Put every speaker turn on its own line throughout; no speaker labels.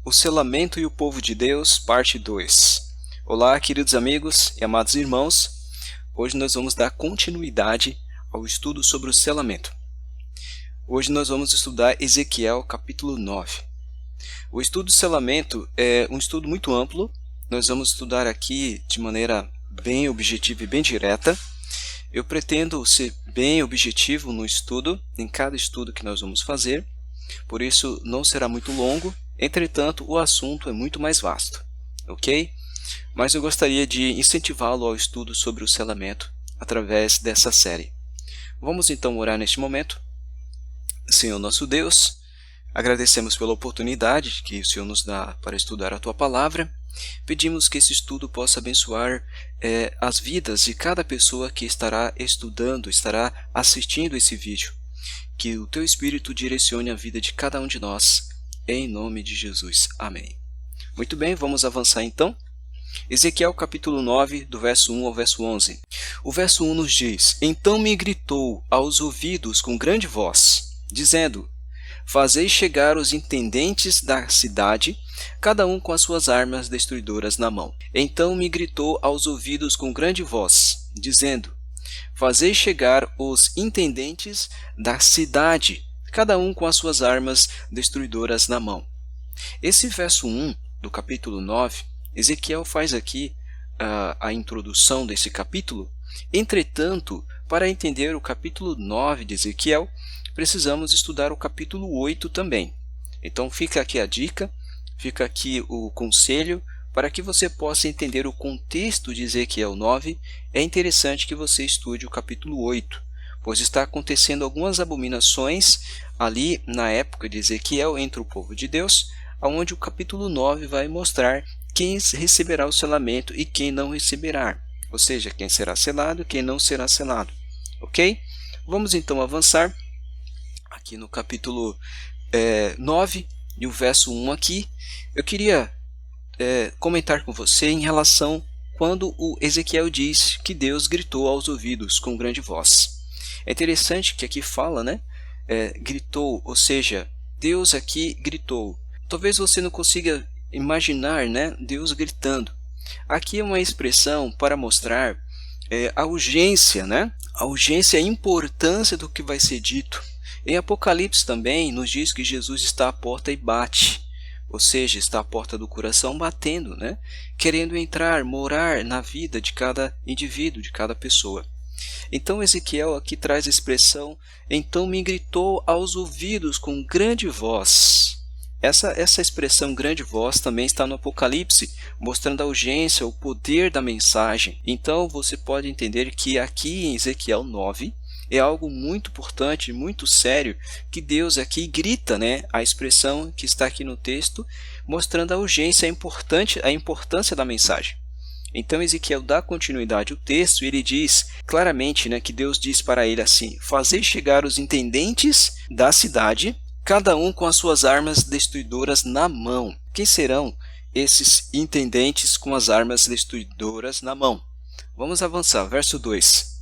O selamento e o povo de Deus, parte 2. Olá, queridos amigos e amados irmãos. Hoje nós vamos dar continuidade ao estudo sobre o selamento. Hoje nós vamos estudar Ezequiel capítulo 9. O estudo do selamento é um estudo muito amplo. Nós vamos estudar aqui de maneira bem objetiva e bem direta. Eu pretendo ser bem objetivo no estudo, em cada estudo que nós vamos fazer. Por isso não será muito longo. Entretanto, o assunto é muito mais vasto, ok? Mas eu gostaria de incentivá-lo ao estudo sobre o selamento através dessa série. Vamos então orar neste momento. Senhor nosso Deus, agradecemos pela oportunidade que o Senhor nos dá para estudar a Tua Palavra. Pedimos que esse estudo possa abençoar as vidas de cada pessoa que estará estudando, estará assistindo esse vídeo. Que o Teu Espírito direcione a vida de cada um de nós. Em nome de Jesus. Amém. Muito bem, vamos avançar então. Ezequiel capítulo 9, do verso 1 ao verso 11. O verso 1 nos diz: Então me gritou aos ouvidos com grande voz, dizendo: Fazei chegar os intendentes da cidade, cada um com as suas armas destruidoras na mão. Então me gritou aos ouvidos com grande voz, dizendo: Fazei chegar os intendentes da cidade, cada um com as suas armas destruidoras na mão. Esse verso 1 do capítulo 9, Ezequiel faz aqui a introdução desse capítulo. Entretanto, para entender o capítulo 9 de Ezequiel, precisamos estudar o capítulo 8 também. Então fica aqui a dica, fica aqui o conselho, para que você possa entender o contexto de Ezequiel 9, é interessante que você estude o capítulo 8, pois está acontecendo algumas abominações ali na época de Ezequiel entre o povo de Deus, onde o capítulo 9 vai mostrar quem receberá o selamento e quem não receberá, ou seja, quem será selado e quem não será selado. Ok? Vamos então avançar aqui no capítulo 9 e o verso 1 aqui. Eu queria comentar com você em relação quando o Ezequiel diz que Deus gritou aos ouvidos com grande voz. É interessante que aqui fala, né? Gritou, ou seja, Deus aqui gritou. Talvez você não consiga imaginar, né, Deus gritando. Aqui é uma expressão para mostrar a urgência, né? A urgência e a importância do que vai ser dito. Em Apocalipse também nos diz que Jesus está à porta e bate. Ou seja, está à porta do coração batendo, né? Querendo entrar, morar na vida de cada indivíduo, de cada pessoa. Então Ezequiel aqui traz a expressão: então me gritou aos ouvidos com grande voz. Essa expressão grande voz também está no Apocalipse, mostrando a urgência, o poder da mensagem. Então você pode entender que aqui em Ezequiel 9 é algo muito importante, muito sério, que Deus aqui grita, né? A expressão que está aqui no texto, mostrando a urgência, a importância da mensagem. Então Ezequiel dá continuidade ao texto e ele diz claramente, né, que Deus diz para ele assim: Fazei chegar os intendentes da cidade, cada um com as suas armas destruidoras na mão. Quem serão esses intendentes com as armas destruidoras na mão? Vamos avançar, verso 2.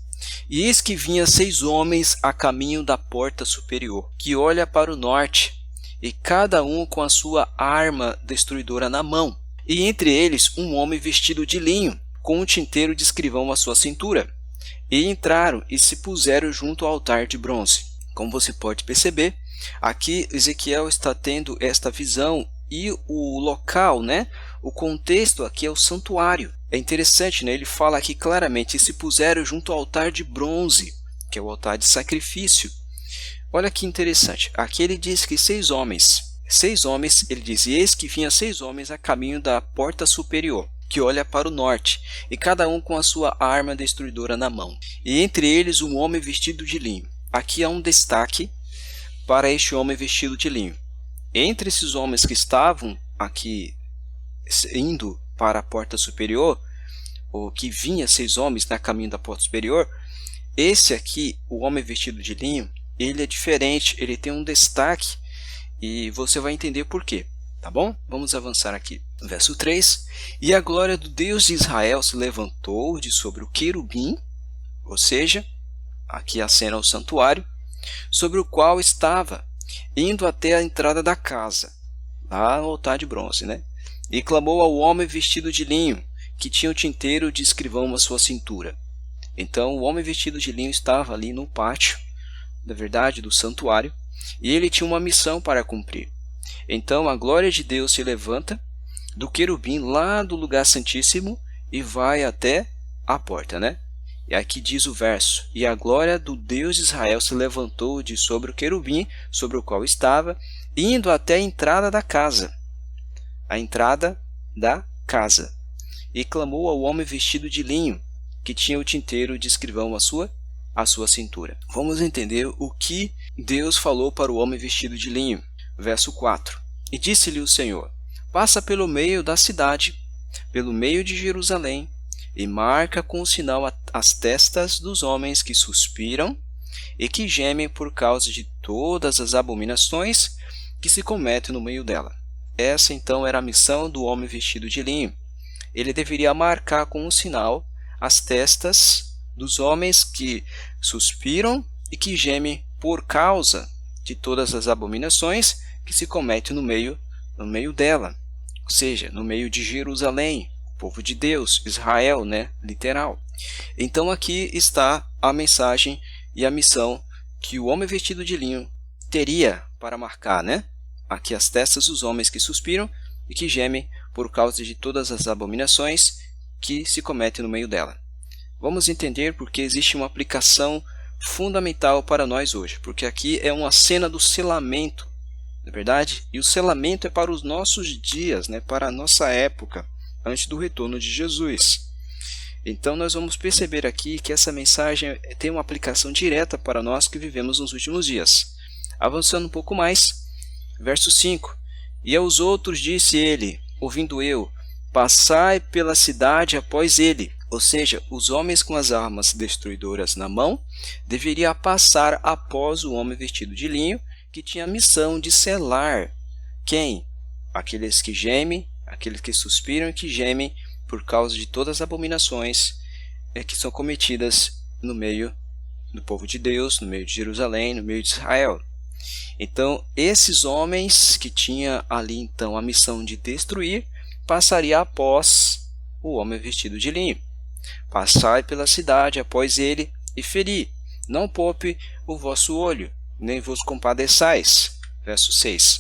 E eis que vinha 6 homens a caminho da porta superior, que olha para o norte, e cada um com a sua arma destruidora na mão. E entre eles um homem vestido de linho, com um tinteiro de escrivão à sua cintura. E entraram e se puseram junto ao altar de bronze. Como você pode perceber, aqui Ezequiel está tendo esta visão e o local, né? O contexto aqui é o santuário. É interessante, né? Ele fala aqui claramente: e se puseram junto ao altar de bronze, que é o altar de sacrifício. Olha que interessante. Aqui ele diz que 6 homens, ele diz: e eis que vinha 6 homens a caminho da porta superior, que olha para o norte, e cada um com a sua arma destruidora na mão. E entre eles um homem vestido de linho. Aqui há um destaque para este homem vestido de linho. Entre esses homens que estavam aqui indo para a porta superior, ou que vinha 6 homens na caminho da porta superior, esse aqui, o homem vestido de linho, ele é diferente, ele tem um destaque e você vai entender por quê, tá bom? Vamos avançar aqui. Verso 3. E a glória do Deus de Israel se levantou de sobre o querubim, ou seja, aqui a cena ao santuário, sobre o qual estava, indo até a entrada da casa. lá no altar de bronze, né? E clamou ao homem vestido de linho, que tinha o tinteiro de escrivão à sua cintura. Então o homem vestido de linho estava ali no pátio, na verdade, do santuário, e ele tinha uma missão para cumprir. Então a glória de Deus se levanta do querubim lá do lugar santíssimo e vai até a porta, né? E aqui diz o verso: e a glória do Deus de Israel se levantou de sobre o querubim sobre o qual estava, indo até a entrada da casa. A entrada da casa. E clamou ao homem vestido de linho, que tinha o tinteiro de escrivão à sua cintura. Vamos entender o que Deus falou para o homem vestido de linho. Verso 4. E disse-lhe o Senhor: passa pelo meio da cidade, pelo meio de Jerusalém, e marca com o sinal as testas dos homens que suspiram e que gemem por causa de todas as abominações que se cometem no meio dela. Essa então era a missão do homem vestido de linho. Ele deveria marcar com um sinal as testas dos homens que suspiram e que gemem por causa de todas as abominações que se cometem no meio dela, ou seja, no meio de Jerusalém, o povo de Deus, Israel, né, literal. Então aqui está a mensagem e a missão que o homem vestido de linho teria para marcar, né? Aqui as testas dos homens que suspiram e que gemem por causa de todas as abominações que se cometem no meio dela. Vamos entender porque existe uma aplicação fundamental para nós hoje, porque aqui é uma cena do selamento, não é verdade? E o selamento é para os nossos dias, né? Para a nossa época, antes do retorno de Jesus. Então nós vamos perceber aqui que essa mensagem tem uma aplicação direta para nós que vivemos nos últimos dias. Avançando um pouco mais, verso 5. E aos outros disse ele, ouvindo eu, passai pela cidade após ele. Ou seja, os homens com as armas destruidoras na mão deveriam passar após o homem vestido de linho, que tinha a missão de selar quem? Aqueles que gemem, aqueles que suspiram e que gemem por causa de todas as abominações que são cometidas no meio do povo de Deus, no meio de Jerusalém, no meio de Israel. Então, esses homens que tinham ali então a missão de destruir, passaria após o homem vestido de linho. Passai pela cidade após ele e feri. Não poupe o vosso olho, nem vos compadeçais. Verso 6.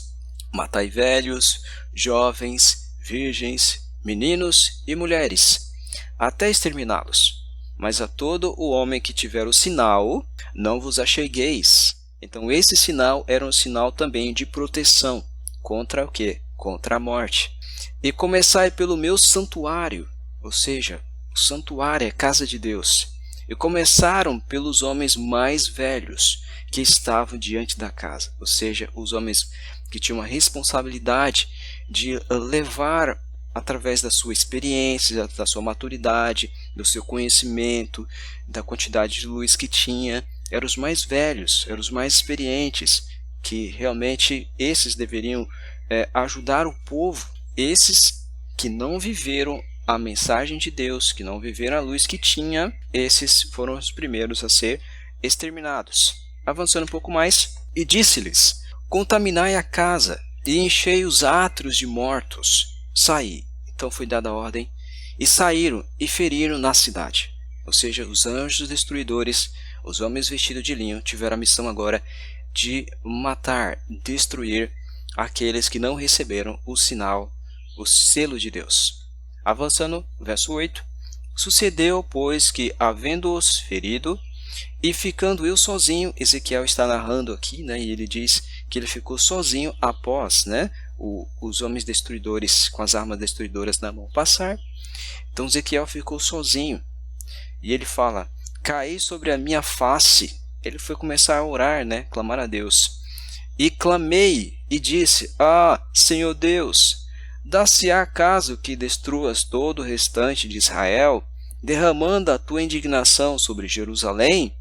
Matai velhos, jovens, virgens, meninos e mulheres, até exterminá-los. Mas a todo o homem que tiver o sinal, não vos achegueis. Então esse sinal era um sinal também de proteção. Contra o quê? Contra a morte. E começai pelo meu santuário, ou seja, o santuário é a casa de Deus. E começaram pelos homens mais velhos que estavam diante da casa, ou seja, os homens que tinham a responsabilidade de levar através da sua experiência, da sua maturidade, do seu conhecimento, da quantidade de luz que tinha, eram os mais velhos, eram os mais experientes, que realmente esses deveriam ajudar o povo, esses que não viveram a mensagem de Deus, que não viveram a luz que tinha, esses foram os primeiros a ser exterminados. Avançando um pouco mais, e disse-lhes, contaminai a casa, e enchei os átrios de mortos, saí. Então foi dada a ordem, e saíram e feriram na cidade. Ou seja, os anjos destruidores, os homens vestidos de linho, tiveram a missão agora de matar, destruir aqueles que não receberam o sinal, o selo de Deus. Avançando, verso 8. Sucedeu, pois, que, havendo-os ferido, e ficando eu sozinho, Ezequiel está narrando aqui, né, e ele diz que ele ficou sozinho após, né, os homens destruidores com as armas destruidoras na mão passar. Então Ezequiel ficou sozinho. E ele fala, caí sobre a minha face. Ele foi começar a orar, né, clamar a Deus. E clamei e disse, Senhor Deus, dá-se-á caso que destruas todo o restante de Israel, derramando a tua indignação sobre Jerusalém?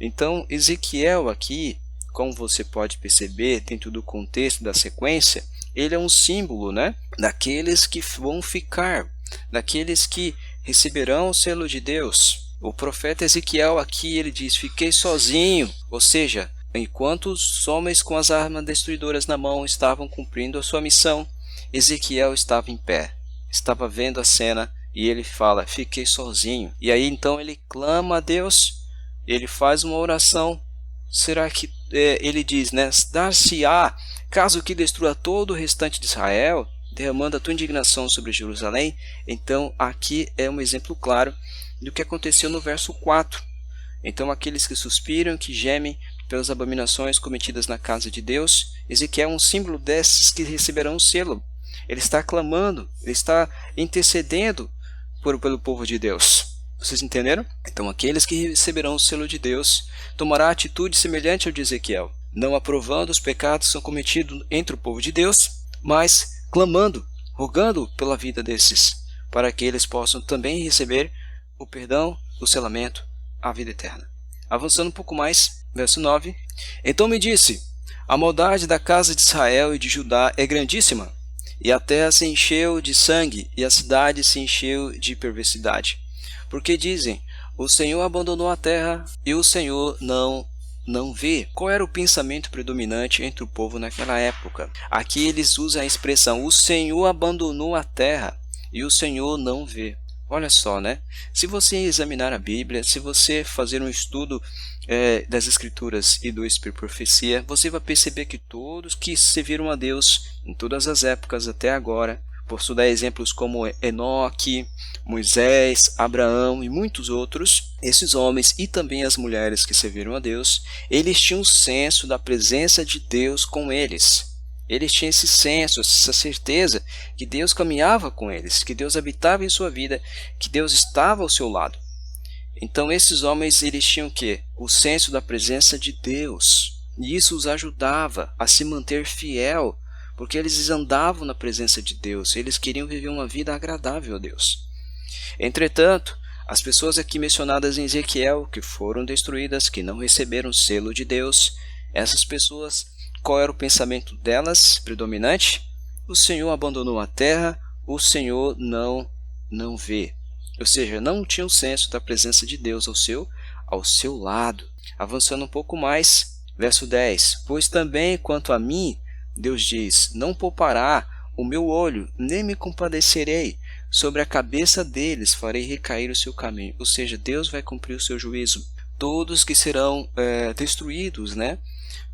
Então, Ezequiel aqui, como você pode perceber dentro do contexto da sequência, ele é um símbolo, né, daqueles que vão ficar, daqueles que receberão o selo de Deus. O profeta Ezequiel aqui, ele diz, fiquei sozinho, ou seja, enquanto os homens com as armas destruidoras na mão estavam cumprindo a sua missão, Ezequiel estava em pé, estava vendo a cena e ele fala: fiquei sozinho. E aí então ele clama a Deus, ele faz uma oração. Será que ele diz, né? Dar-se-á, caso que destrua todo o restante de Israel, derramando a tua indignação sobre Jerusalém? Então aqui é um exemplo claro do que aconteceu no verso 4. Então aqueles que suspiram, que gemem pelas abominações cometidas na casa de Deus, Ezequiel é um símbolo desses que receberão o selo. Ele está clamando, ele está intercedendo pelo povo de Deus. Vocês entenderam? Então aqueles que receberão o selo de Deus tomará atitude semelhante ao de Ezequiel, não aprovando os pecados que são cometidos entre o povo de Deus, mas clamando, rogando pela vida desses, para que eles possam também receber o perdão, o selamento, a vida eterna. Avançando um pouco mais, verso 9. Então me disse: a maldade da casa de Israel e de Judá é grandíssima, e a terra se encheu de sangue, e a cidade se encheu de perversidade. Porque dizem: o Senhor abandonou a terra, e o Senhor não vê. Qual era o pensamento predominante entre o povo naquela época? Aqui eles usam a expressão: o Senhor abandonou a terra, e o Senhor não vê. Olha só, né? Se você examinar a Bíblia, se você fazer um estudo das Escrituras e do Espírito Profecia, você vai perceber que todos que serviram a Deus em todas as épocas até agora, posso dar exemplos como Enoque, Moisés, Abraão e muitos outros, esses homens e também as mulheres que serviram a Deus, eles tinham um senso da presença de Deus com eles. Eles tinham esse senso, essa certeza que Deus caminhava com eles, que Deus habitava em sua vida, que Deus estava ao seu lado. Então esses homens, eles tinham o quê? O senso da presença de Deus. E isso os ajudava a se manter fiel, porque eles andavam na presença de Deus, eles queriam viver uma vida agradável a Deus. Entretanto, as pessoas aqui mencionadas em Ezequiel, que foram destruídas, que não receberam o selo de Deus, essas pessoas, qual era o pensamento delas predominante? O Senhor abandonou a terra, o Senhor não vê. Ou seja, não tinham senso da presença de Deus ao seu lado. Avançando um pouco mais, verso 10. Pois também quanto a mim, Deus diz, não poupará o meu olho, nem me compadecerei. Sobre a cabeça deles farei recair o seu caminho. Ou seja, Deus vai cumprir o seu juízo. Todos que serão destruídos, né?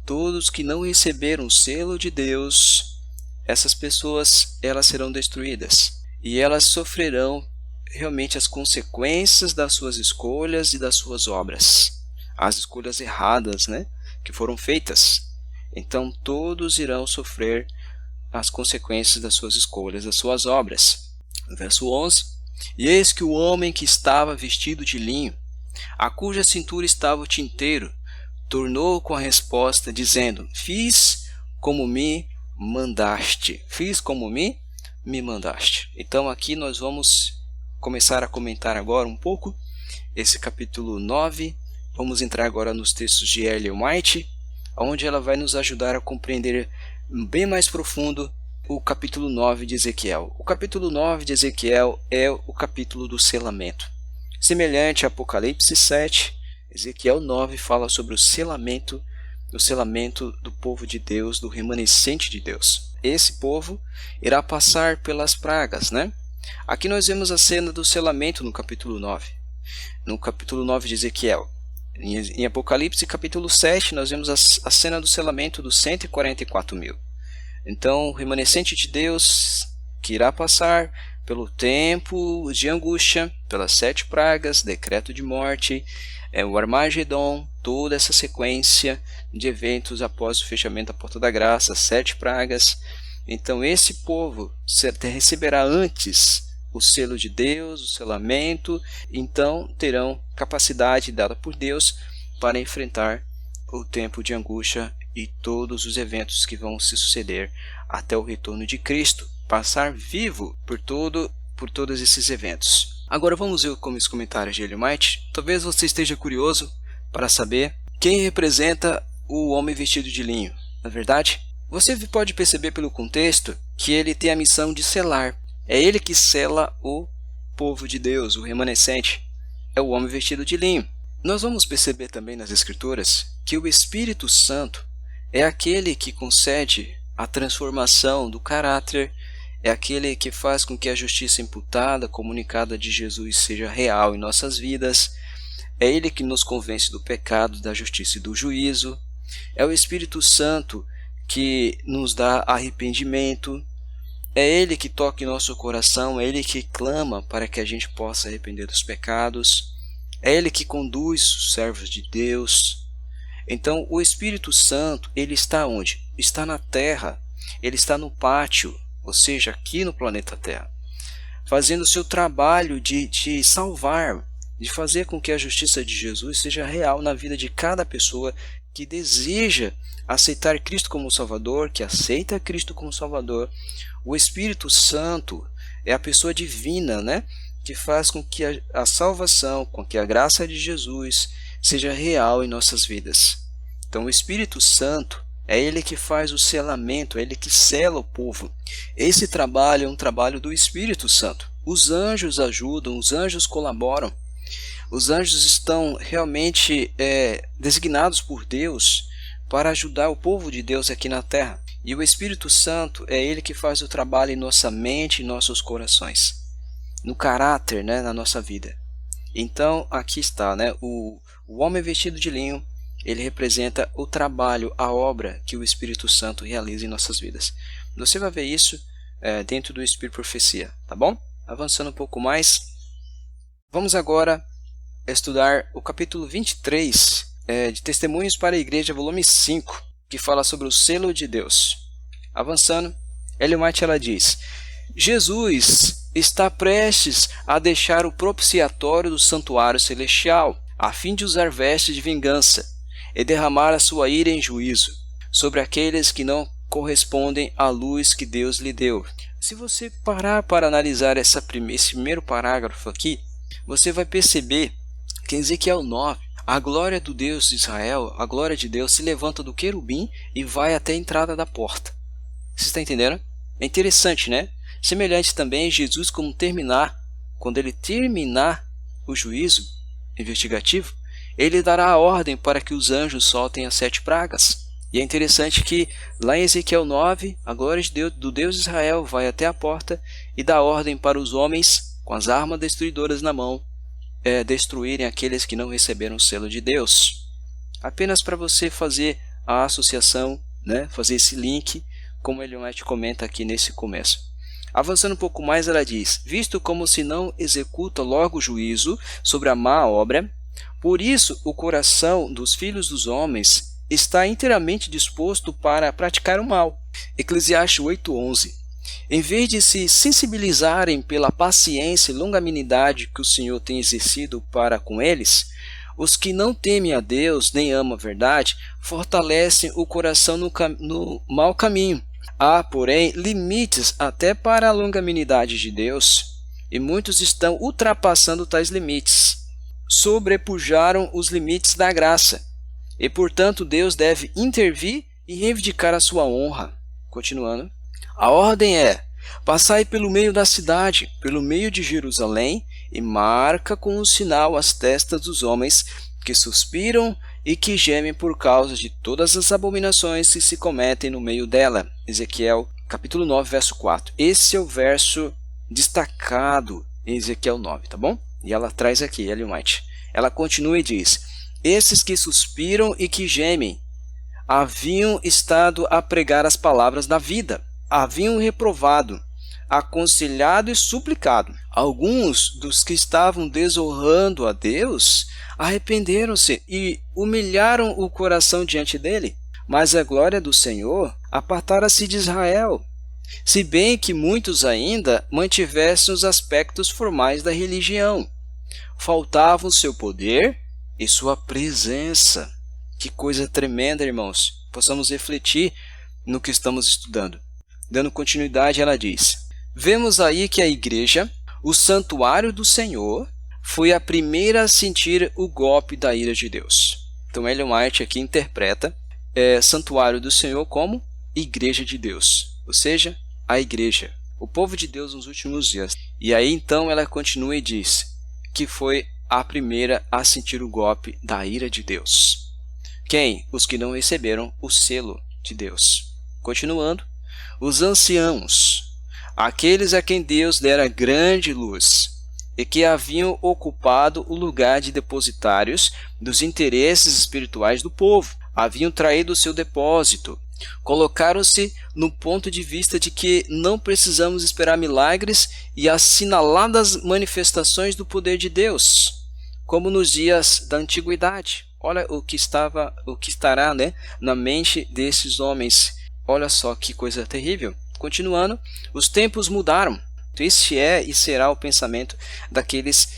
Todos que não receberam o selo de Deus, essas pessoas, elas serão destruídas. E elas sofrerão realmente as consequências das suas escolhas e das suas obras. As escolhas erradas, né? Que foram feitas. Então todos irão sofrer as consequências das suas escolhas, das suas obras. Verso 11. E eis que o homem que estava vestido de linho, a cuja cintura estava o tinteiro, tornou com a resposta, dizendo: fiz como me mandaste. Fiz como me mandaste. Então aqui nós vamos começar a comentar agora um pouco esse capítulo 9. Vamos entrar agora nos textos de Ellen White, onde ela vai nos ajudar a compreender bem mais profundo o capítulo 9 de Ezequiel. O capítulo 9 de Ezequiel é o capítulo do selamento. Semelhante a Apocalipse 7, Ezequiel 9 fala sobre o selamento do povo de Deus, do remanescente de Deus. Esse povo irá passar pelas pragas, né? Aqui nós vemos a cena do selamento no capítulo 9. No capítulo 9 de Ezequiel. Em Apocalipse capítulo 7 nós vemos a cena do selamento dos 144 mil. Então o remanescente de Deus que irá passar pelo tempo de angústia, pelas 7 pragas, decreto de morte, o Armagedon, toda essa sequência de eventos após o fechamento da porta da graça, 7 pragas. Então esse povo receberá antes o selo de Deus, o selamento, então terão capacidade dada por Deus para enfrentar o tempo de angústia e todos os eventos que vão se suceder até o retorno de Cristo, passar vivo por todos esses eventos. Agora vamos ver como os comentários de Ellen White. Talvez você esteja curioso para saber quem representa o homem vestido de linho. Na verdade, você pode perceber pelo contexto que ele tem a missão de selar. É ele que sela o povo de Deus, o remanescente. É o homem vestido de linho. Nós vamos perceber também nas Escrituras que o Espírito Santo é aquele que concede a transformação do caráter, é aquele que faz com que a justiça imputada, comunicada de Jesus, seja real em nossas vidas, é Ele que nos convence do pecado, da justiça e do juízo, é o Espírito Santo que nos dá arrependimento, é Ele que toca em nosso coração, é Ele que clama para que a gente possa arrepender dos pecados, é Ele que conduz os servos de Deus. Então, o Espírito Santo, ele está onde? Está na terra, ele está no pátio, ou seja, aqui no planeta Terra, fazendo o seu trabalho de salvar, de fazer com que a justiça de Jesus seja real na vida de cada pessoa que deseja aceitar Cristo como Salvador, que aceita Cristo como Salvador. O Espírito Santo é a pessoa divina, né? Que faz com que a salvação, com que a graça de Jesus seja real em nossas vidas. Então o Espírito Santo é Ele que faz o selamento, é Ele que sela o povo. Esse trabalho é um trabalho do Espírito Santo. Os anjos ajudam, os anjos colaboram. Os anjos estão realmente designados por Deus para ajudar o povo de Deus aqui na terra. E o Espírito Santo é Ele que faz o trabalho em nossa mente e nossos corações, no caráter, né, na nossa vida. Então aqui está, né, o homem vestido de linho, ele representa o trabalho, a obra que o Espírito Santo realiza em nossas vidas. Você vai ver isso dentro do Espírito Profecia, tá bom? Avançando um pouco mais, vamos agora estudar o capítulo 23 de Testemunhos para a Igreja, volume 5, que fala sobre o selo de Deus. Avançando, Ellen White ela diz: Jesus está prestes a deixar o propiciatório do santuário celestial, a fim de usar vestes de vingança e derramar a sua ira em juízo sobre aqueles que não correspondem à luz que Deus lhe deu. Se você parar para analisar esse primeiro parágrafo aqui, você vai perceber que em Ezequiel 9, a glória do Deus de Israel, a glória de Deus se levanta do querubim e vai até a entrada da porta. Você está entendendo? É interessante, né? Semelhante também Jesus quando ele terminar o juízo investigativo, ele dará a ordem para que os anjos soltem as 7 pragas. E é interessante que lá em Ezequiel 9, a glória de Deus, do Deus de Israel vai até a porta e dá ordem para os homens, com as armas destruidoras na mão, destruírem aqueles que não receberam o selo de Deus. Apenas para você fazer a associação, né, fazer esse link, como Ellen White comenta aqui nesse começo. Avançando um pouco mais, ela diz: visto como se não executa logo o juízo sobre a má obra, por isso o coração dos filhos dos homens está inteiramente disposto para praticar o mal. Eclesiastes 8:11. Em vez de se sensibilizarem pela paciência e longanimidade que o Senhor tem exercido para com eles, os que não temem a Deus nem amam a verdade fortalecem o coração no mau caminho. Há, porém, limites até para a longanimidade de Deus, e muitos estão ultrapassando tais limites. Sobrepujaram os limites da graça, e portanto Deus deve intervir e reivindicar a sua honra. Continuando, a ordem é: passai pelo meio da cidade, pelo meio de Jerusalém, e marca com um sinal as testas dos homens que suspiram e que gemem por causa de todas as abominações que se cometem no meio dela. Ezequiel capítulo 9, verso 4. Esse é o verso destacado em Ezequiel 9, tá bom? E ela traz aqui, Ellen White. Ela continua e diz: esses que suspiram e que gemem haviam estado a pregar as palavras da vida, haviam reprovado, aconselhado e suplicado. Alguns dos que estavam desonrando a Deus arrependeram-se e humilharam o coração diante dele. Mas a glória do Senhor apartara-se de Israel, se bem que muitos ainda mantivessem os aspectos formais da religião. Faltavam seu poder e sua presença. Que coisa tremenda, irmãos. Possamos refletir no que estamos estudando. Dando continuidade, ela diz: vemos aí que a igreja, o santuário do Senhor, foi a primeira a sentir o golpe da ira de Deus. Então Ellen White aqui interpreta santuário do Senhor como igreja de Deus, ou seja, a igreja, o povo de Deus nos últimos dias. E aí então ela continua e diz que foi a primeira a sentir o golpe da ira de Deus. Quem? Os que não receberam o selo de Deus. Continuando, os anciãos, aqueles a quem Deus dera grande luz, e que haviam ocupado o lugar de depositários dos interesses espirituais do povo, haviam traído o seu depósito, colocaram-se no ponto de vista de que não precisamos esperar milagres e assinaladas manifestações do poder de Deus, como nos dias da antiguidade. Olha o que estará, né, na mente desses homens. Olha só que coisa terrível. Continuando, os tempos mudaram. Este é e será o pensamento daqueles,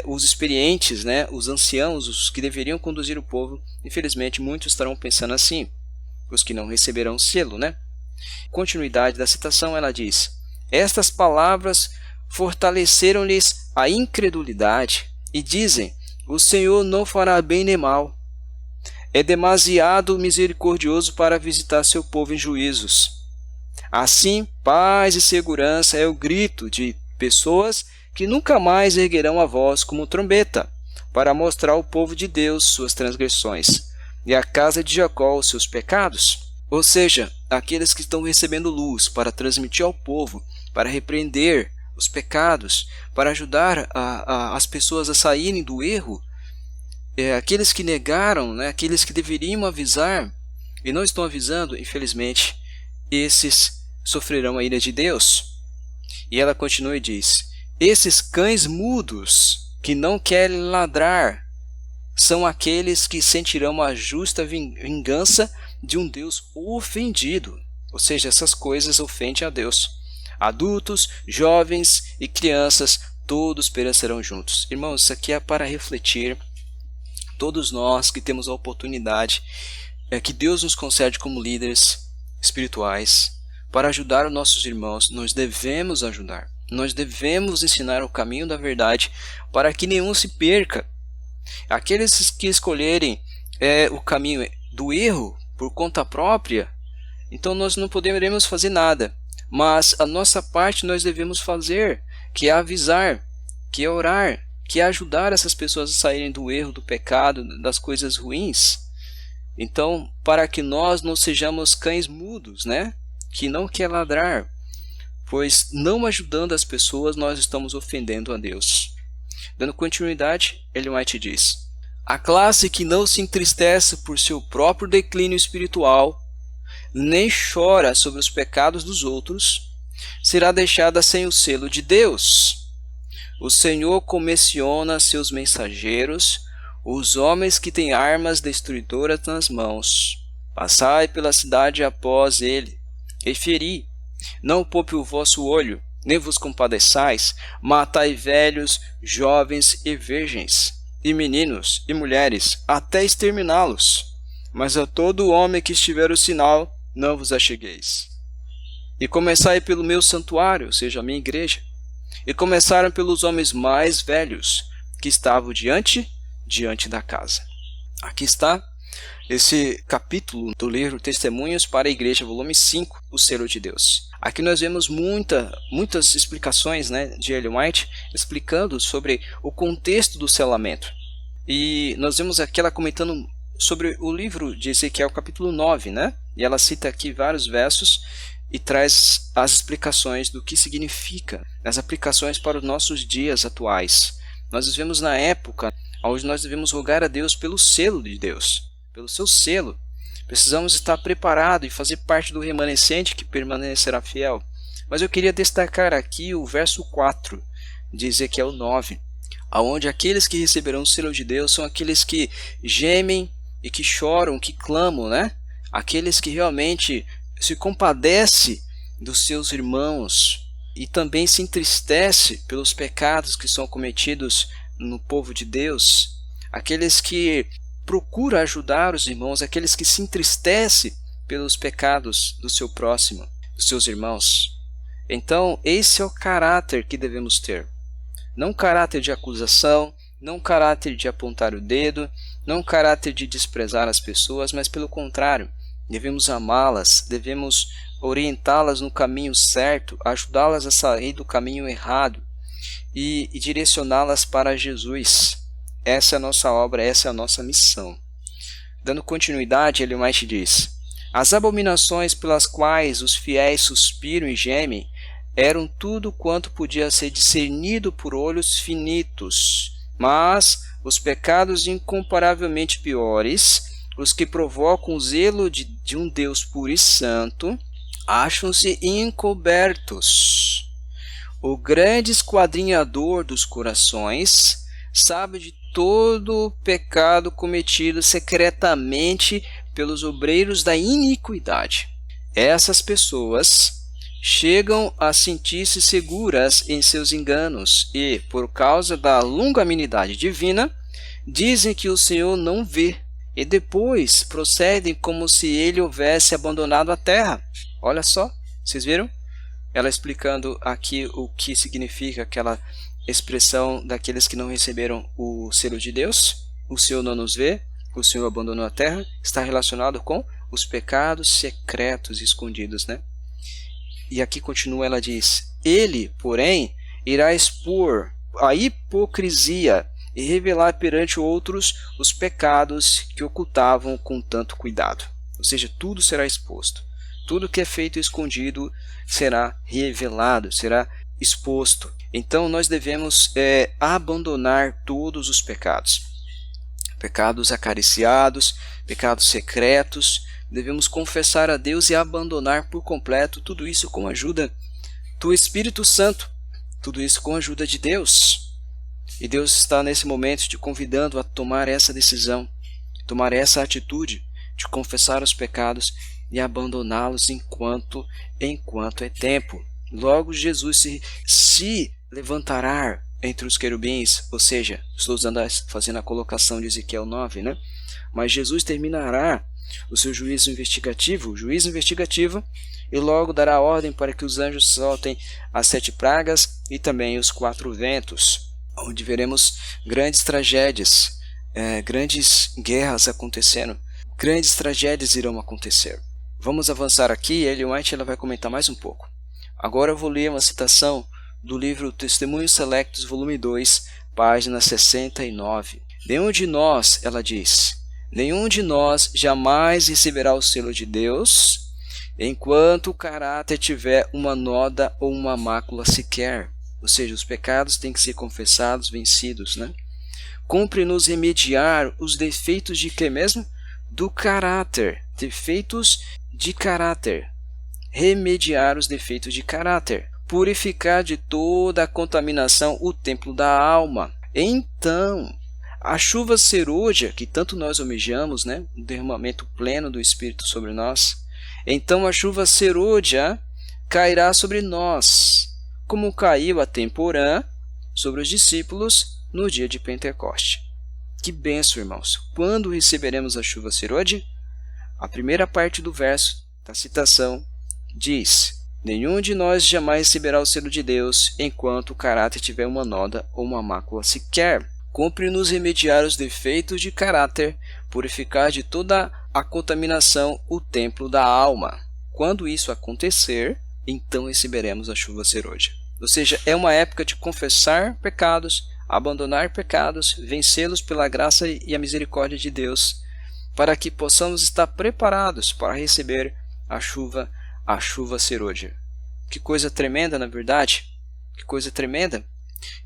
os experientes, né, os anciãos, os que deveriam conduzir o povo. Infelizmente, muitos estarão pensando assim, os que não receberão o selo, né? Continuidade da citação, ela diz: estas palavras fortaleceram-lhes a incredulidade e dizem: o Senhor não fará bem nem mal. É demasiado misericordioso para visitar seu povo em juízos. Assim, paz e segurança é o grito de pessoas que nunca mais erguerão a voz como trombeta, para mostrar ao povo de Deus suas transgressões, e à casa de Jacó os seus pecados. Ou seja, aqueles que estão recebendo luz para transmitir ao povo, para repreender os pecados, para ajudar as pessoas a saírem do erro, aqueles que negaram, né, aqueles que deveriam avisar e não estão avisando, infelizmente, esses sofrerão a ira de Deus. E ela continua e diz: esses cães mudos que não querem ladrar são aqueles que sentirão a justa vingança de um Deus ofendido. Ou seja, essas coisas ofendem a Deus. Adultos, jovens e crianças, todos perecerão juntos. Irmãos, isso aqui é para refletir. Todos nós que temos a oportunidade que Deus nos concede como líderes espirituais para ajudar os nossos irmãos, nós devemos ajudar. Nós devemos ensinar o caminho da verdade para que nenhum se perca. Aqueles que escolherem o caminho do erro por conta própria, então nós não poderemos fazer nada. Mas a nossa parte nós devemos fazer, que é avisar, que é orar, que é ajudar essas pessoas a saírem do erro, do pecado, das coisas ruins. Então, para que nós não sejamos cães mudos, né? Que não quer ladrar, pois não ajudando as pessoas nós estamos ofendendo a Deus. Dando continuidade, Ellen White diz: a classe que não se entristece por seu próprio declínio espiritual, nem chora sobre os pecados dos outros, será deixada sem o selo de Deus. O Senhor comissiona seus mensageiros, os homens que têm armas destruidoras nas mãos. Passai pela cidade após ele, e feri. Não poupe o vosso olho, nem vos compadeçais, matai velhos, jovens e virgens, e meninos e mulheres, até exterminá-los. Mas a todo homem que estiver o sinal, não vos achegueis. E começai pelo meu santuário, ou seja, a minha igreja. E começaram pelos homens mais velhos, que estavam diante da casa. Aqui está esse capítulo do livro Testemunhos para a Igreja, volume 5, o selo de Deus. Aqui nós vemos muitas explicações, né, de Ellen White, explicando sobre o contexto do selamento. E nós vemos aqui ela comentando sobre o livro de Ezequiel, capítulo 9, né? E ela cita aqui vários versos e traz as explicações do que significa, as aplicações para os nossos dias atuais. Nós vivemos na época onde nós devemos rogar a Deus pelo selo de Deus, pelo seu selo. Precisamos estar preparados e fazer parte do remanescente que permanecerá fiel. Mas eu queria destacar aqui o verso 4 de Ezequiel 9, onde aqueles que receberão o selo de Deus são aqueles que gemem e que choram, que clamam, né? Aqueles que realmente se compadecem dos seus irmãos e também se entristece pelos pecados que são cometidos no povo de Deus, aqueles que procuram ajudar os irmãos, aqueles que se entristecem pelos pecados do seu próximo, dos seus irmãos. Então, esse é o caráter que devemos ter. Não caráter de acusação, não caráter de apontar o dedo, não caráter de desprezar as pessoas, mas pelo contrário, devemos amá-las, devemos orientá-las no caminho certo, ajudá-las a sair do caminho errado e direcioná-las para Jesus. Essa é a nossa obra, essa é a nossa missão. Dando continuidade, Ellen White diz: as abominações pelas quais os fiéis suspiram e gemem eram tudo quanto podia ser discernido por olhos finitos, mas os pecados incomparavelmente piores, os que provocam o zelo de um Deus puro e santo, acham-se encobertos. O grande esquadrinhador dos corações sabe de todo o pecado cometido secretamente pelos obreiros da iniquidade. Essas pessoas chegam a sentir-se seguras em seus enganos e, por causa da longanimidade divina, dizem que o Senhor não vê e depois procedem como se ele houvesse abandonado a terra. Olha só, vocês viram? Ela explicando aqui o que significa aquela expressão daqueles que não receberam o selo de Deus. O Senhor não nos vê, o Senhor abandonou a terra, está relacionado com os pecados secretos e escondidos, né? E aqui continua, ela diz: ele, porém, irá expor a hipocrisia e revelar perante outros os pecados que ocultavam com tanto cuidado. Ou seja, tudo será exposto. Tudo que é feito escondido será revelado, será exposto. Então nós devemos abandonar todos os pecados. Pecados acariciados, pecados secretos. Devemos confessar a Deus e abandonar por completo tudo isso com a ajuda do Espírito Santo. Tudo isso com a ajuda de Deus. E Deus está nesse momento te convidando a tomar essa decisão, tomar essa atitude de confessar os pecados e abandoná-los enquanto é tempo. Logo Jesus se levantará entre os querubins, ou seja, estou fazendo a colocação de Ezequiel 9, né? Mas Jesus terminará o seu juízo investigativo, e logo dará ordem para que os anjos soltem as 7 pragas e também os 4 ventos, onde veremos grandes tragédias, grandes guerras acontecendo, grandes tragédias irão acontecer. Vamos avançar aqui, Ellen White ela vai comentar mais um pouco. Agora eu vou ler uma citação do livro Testemunhos Selectos, volume 2, página 69. Nenhum de nós, ela diz, nenhum de nós jamais receberá o selo de Deus enquanto o caráter tiver uma noda ou uma mácula sequer. Ou seja, os pecados têm que ser confessados, vencidos, né? Cumpre-nos remediar os defeitos de quê mesmo? Do caráter. Defeitos de caráter. Remediar os defeitos de caráter. Purificar de toda a contaminação o templo da alma. Então, a chuva serôdia, que tanto nós almejamos, né? O derramamento pleno do Espírito sobre nós. Então a chuva serôdia cairá sobre nós, como caiu a temporã sobre os discípulos no dia de Pentecoste. Que bênção, irmãos! Quando receberemos a chuva serôdia? A primeira parte do verso da citação diz: nenhum de nós jamais receberá o selo de Deus enquanto o caráter tiver uma noda ou uma mácula sequer. Cumpre-nos remediar os defeitos de caráter, purificar de toda a contaminação o templo da alma. Quando isso acontecer, então receberemos a chuva serôdia. Ou seja, é uma época de confessar pecados, abandonar pecados, vencê-los pela graça e a misericórdia de Deus, para que possamos estar preparados para receber a chuva serôdia. Que coisa tremenda, na verdade? Que coisa tremenda!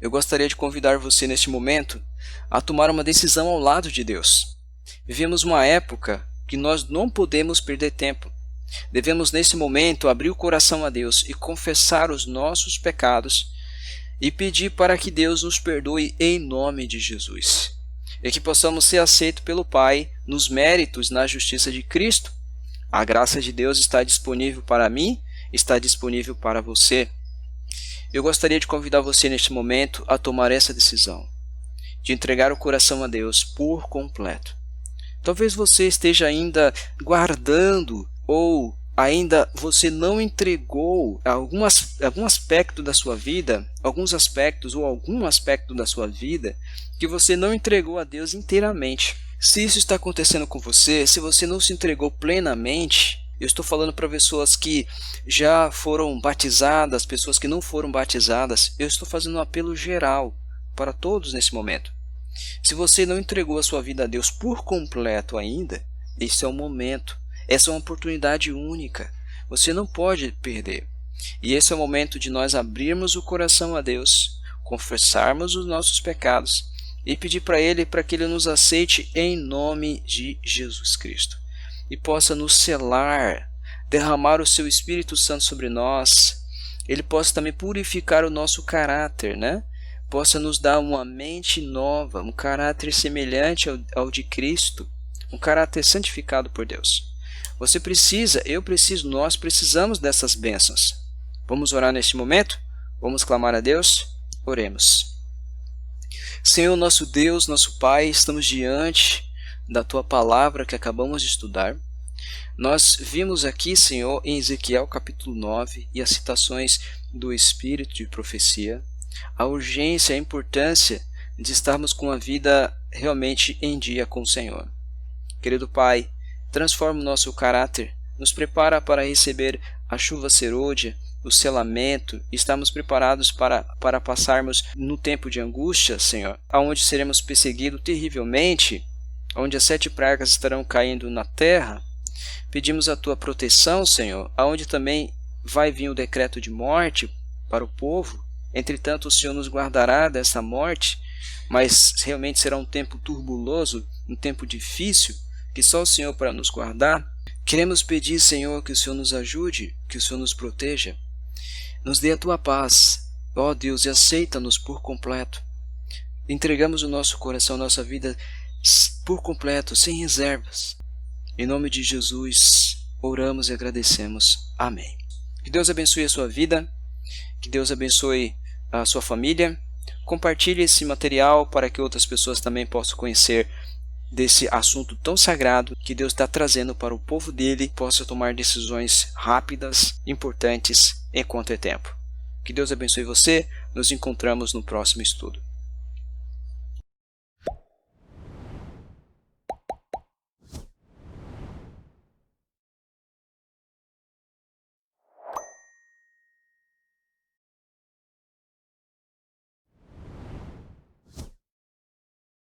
Eu gostaria de convidar você neste momento a tomar uma decisão ao lado de Deus. Vivemos uma época que nós não podemos perder tempo. Devemos nesse momento abrir o coração a Deus e confessar os nossos pecados e pedir para que Deus nos perdoe em nome de Jesus. E que possamos ser aceitos pelo Pai nos méritos na justiça de Cristo. A graça de Deus está disponível para mim, está disponível para você. Eu gostaria de convidar você neste momento a tomar essa decisão, de entregar o coração a Deus por completo. Talvez você esteja ainda guardando ou ainda você não entregou algum aspecto da sua vida, alguns aspectos ou algum aspecto da sua vida que você não entregou a Deus inteiramente. Se isso está acontecendo com você, se você não se entregou plenamente, eu estou falando para pessoas que já foram batizadas, pessoas que não foram batizadas. Eu estou fazendo um apelo geral para todos nesse momento. Se você não entregou a sua vida a Deus por completo ainda, esse é o momento. Essa é uma oportunidade única. Você não pode perder. E esse é o momento de nós abrirmos o coração a Deus, confessarmos os nossos pecados e pedir para Ele para que Ele nos aceite em nome de Jesus Cristo. E possa nos selar, derramar o seu Espírito Santo sobre nós. Ele possa também purificar o nosso caráter, né? Possa nos dar uma mente nova, um caráter semelhante ao de Cristo, um caráter santificado por Deus. Você precisa, eu preciso, nós precisamos dessas bênçãos. Vamos orar neste momento? Vamos clamar a Deus? Oremos. Senhor, nosso Deus, nosso Pai, estamos diante da Tua palavra que acabamos de estudar. Nós vimos aqui, Senhor, em Ezequiel capítulo 9 e as citações do Espírito de profecia, a urgência, a importância de estarmos com a vida realmente em dia com o Senhor. Querido Pai, transforma o nosso caráter, nos prepara para receber a chuva serôdia, o selamento, e estamos preparados para passarmos no tempo de angústia, Senhor, aonde seremos perseguidos terrivelmente, onde as 7 pragas estarão caindo na terra. Pedimos a Tua proteção, Senhor, aonde também vai vir o decreto de morte para o povo. Entretanto, o Senhor nos guardará dessa morte, mas realmente será um tempo turbuloso, um tempo difícil, que só o Senhor para nos guardar. Queremos pedir, Senhor, que o Senhor nos ajude, que o Senhor nos proteja. Nos dê a Tua paz, ó Deus, e aceita-nos por completo. Entregamos o nosso coração, a nossa vida por completo, sem reservas. Em nome de Jesus, oramos e agradecemos. Amém. Que Deus abençoe a sua vida, que Deus abençoe a sua família. Compartilhe esse material para que outras pessoas também possam conhecer desse assunto tão sagrado que Deus está trazendo para o povo dele, possa tomar decisões rápidas, importantes, enquanto é tempo. Que Deus abençoe você. Nos encontramos no próximo estudo.